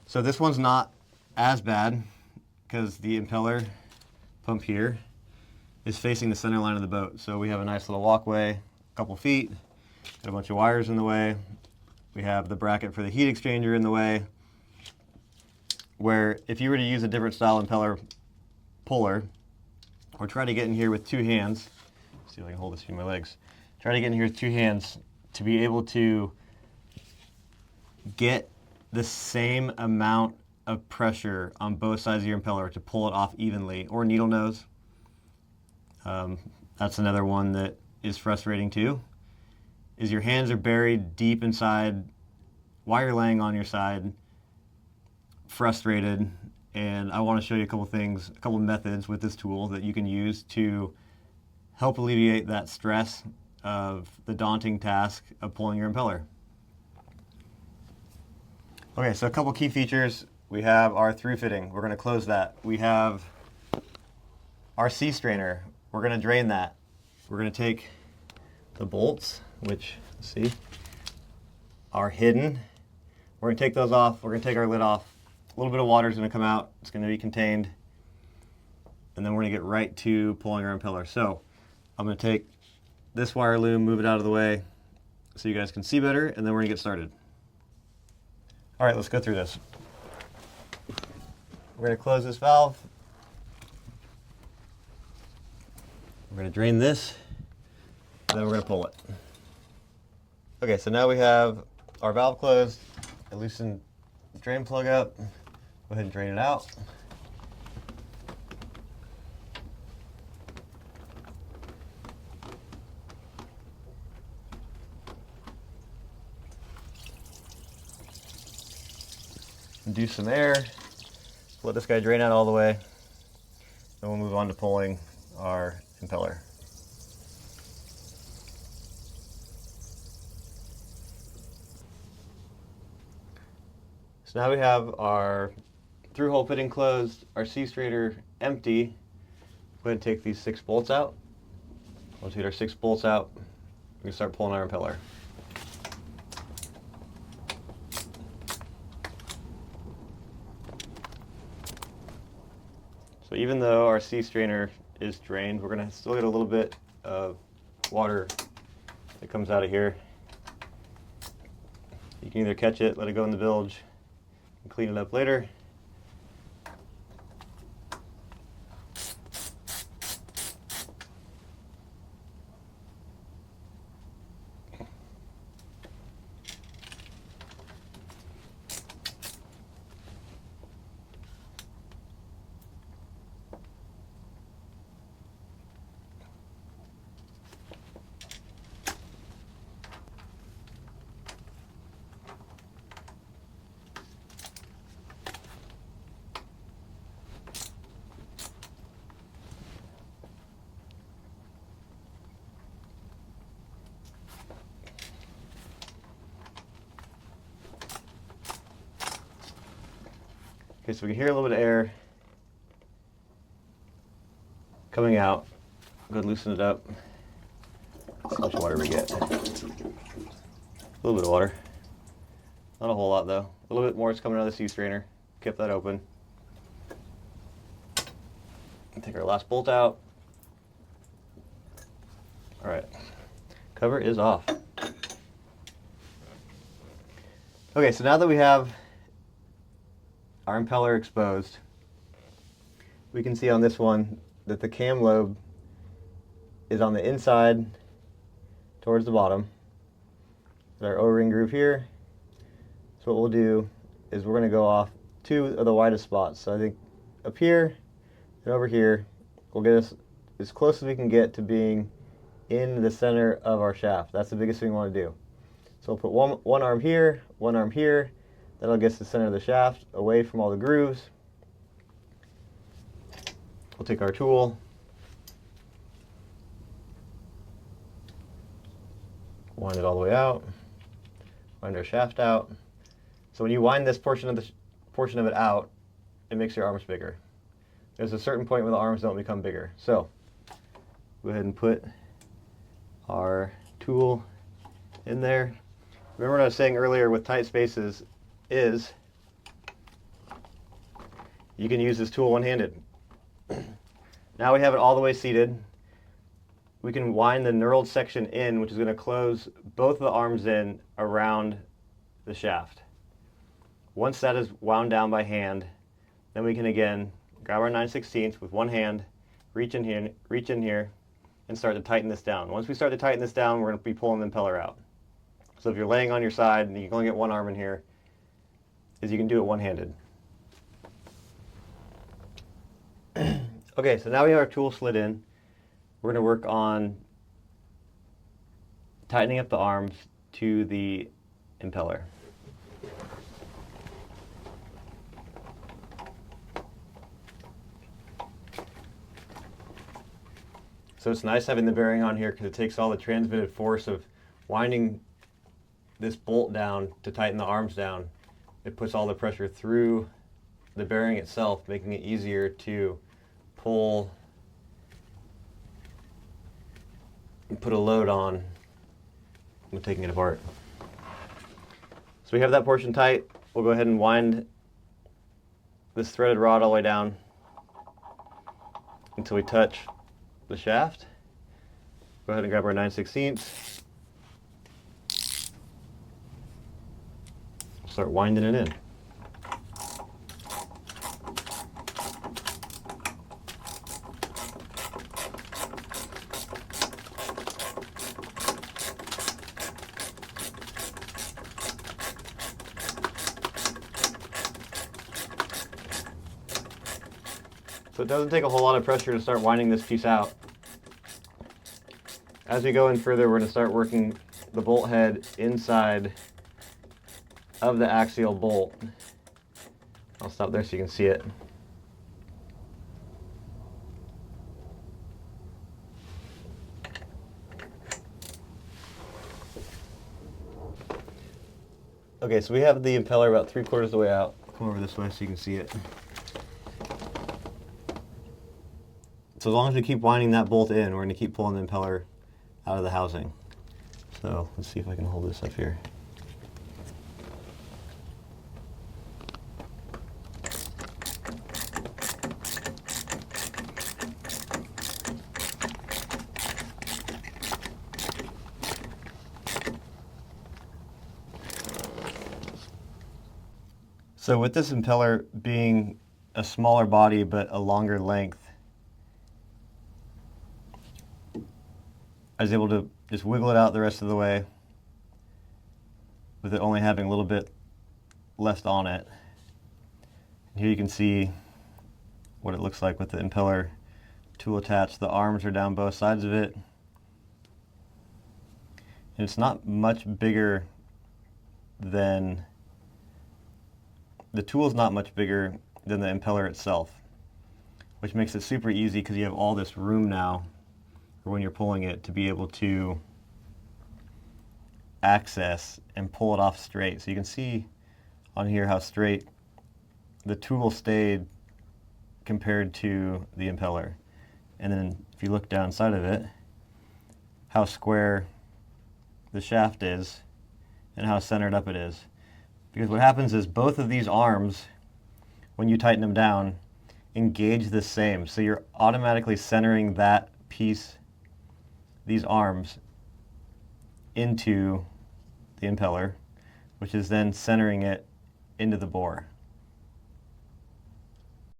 So this one's not as bad because the impeller pump here is facing the center line of the boat. So we have a nice little walkway, a couple feet, got a bunch of wires in the way. We have the bracket for the heat exchanger in the way, where if you were to use a different style impeller puller, or try to get in here with two hands, see if I can hold this between my legs, try to get in here with two hands to be able to get the same amount of pressure on both sides of your impeller to pull it off evenly, or needle nose. That's another one that is frustrating too, is your hands are buried deep inside while you're laying on your side, frustrated, and I want to show you a couple things, a couple methods with this tool that you can use to help alleviate that stress of the daunting task of pulling your impeller. Okay, so a couple key features. We have our through fitting. We're going to close that. We have our sea strainer. We're going to drain that. We're going to take the bolts, which, see, are hidden. We're going to take those off. We're going to take our lid off. A little bit of water is going to come out. It's going to be contained. And then we're going to get right to pulling our impeller. So I'm going to take this wire loom, move it out of the way so you guys can see better, and then we're going to get started. All right, let's go through this. We're going to close this valve. We're going to drain this, and then we're going to pull it. Okay, so now we have our valve closed. I loosen the drain plug up. Go ahead and drain it out. Induce some air. Let this guy drain out all the way. Then we'll move on to pulling our impeller. So now we have our through hole fitting closed, our sea strainer empty. Go ahead and take these 6 bolts out. Once we get our 6 bolts out, we can start pulling our impeller. So even though our sea strainer is drained, we're going to still get a little bit of water that comes out of here. You can either catch it, let it go in the bilge, and clean it up later. Okay, so we can hear a little bit of air coming out. Go ahead and loosen it up. See how much water we get. A little bit of water. Not a whole lot though. A little bit more is coming out of the sea strainer. Kept that open. Take our last bolt out. All right, cover is off. Okay, so now that we have our impeller exposed, we can see on this one that the cam lobe is on the inside towards the bottom. Our O-ring groove here. So what we'll do is we're going to go off 2 of the widest spots. So I think up here and over here will get us as close as we can get to being in the center of our shaft. That's the biggest thing we want to do. So we'll put one arm here, one arm here. That'll get us to the center of the shaft, away from all the grooves. We'll take our tool, wind it all the way out, wind our shaft out. So when you wind this portion of it out, it makes your arms bigger. There's a certain point where the arms don't become bigger. So go ahead and put our tool in there. Remember what I was saying earlier with tight spaces is you can use this tool one-handed. Now we have it all the way seated. We can wind the knurled section in, which is going to close both of the arms in around the shaft. Once that is wound down by hand, then we can again grab our 9/16 with one hand, reach in here, and start to tighten this down. Once we start to tighten this down, we're going to be pulling the impeller out. So if you're laying on your side and you can only get one arm in here, you can do it one-handed. Okay, so now we have our tool slid in. We're going to work on tightening up the arms to the impeller. So it's nice having the bearing on here because it takes all the transmitted force of winding this bolt down to tighten the arms down. It puts all the pressure through the bearing itself, making it easier to pull and put a load on when taking it apart. So we have that portion tight. We'll go ahead and wind this threaded rod all the way down until we touch the shaft. Go ahead and grab our 9/16. Start winding it in. So it doesn't take a whole lot of pressure to start winding this piece out. As we go in further, we're going to start working the bolt head inside of the axial bolt. I'll stop there so you can see it. Okay, so we have the impeller about 3/4 of the way out. Come over this way so you can see it. So as long as we keep winding that bolt in, we're going to keep pulling the impeller out of the housing. So let's see if I can hold this up here. So with this impeller being a smaller body but a longer length, I was able to just wiggle it out the rest of the way with it only having a little bit left on it. And here you can see what it looks like with the impeller tool attached. The arms are down both sides of it. And it's not much bigger than, the tool's not much bigger than the impeller itself, which makes it super easy because you have all this room now for when you're pulling it to be able to access and pull it off straight. So you can see on here how straight the tool stayed compared to the impeller. And then if you look down inside of it, how square the shaft is and how centered up it is. Because what happens is both of these arms, when you tighten them down, engage the same. So you're automatically centering that piece, these arms, into the impeller, which is then centering it into the bore.